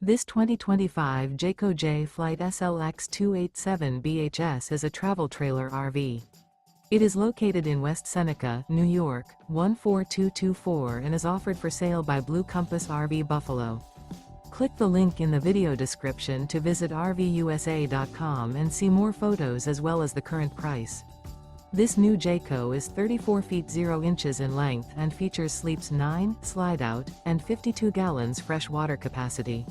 This 2025 Jayco Jay Flight SLX 287 BHS is a travel trailer RV. It is located in West Seneca, New York, 14224 and is offered for sale by Blue Compass RV Buffalo. Click the link in the video description to visit RVUSA.com and see more photos as well as the current price. This new Jayco is 34 feet 0 inches in length and features sleeps 9, slide-out, and 52 gallons fresh water capacity.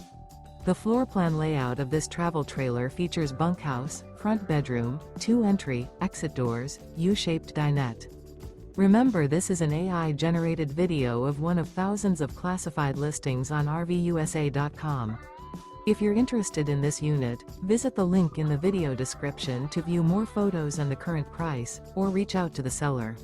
The floor plan layout of this travel trailer features bunkhouse, front bedroom, 2 entry, exit doors, U-shaped dinette. Remember, this is an AI-generated video of one of thousands of classified listings on RVUSA.com. If you're interested in this unit, visit the link in the video description to view more photos and the current price, or reach out to the seller.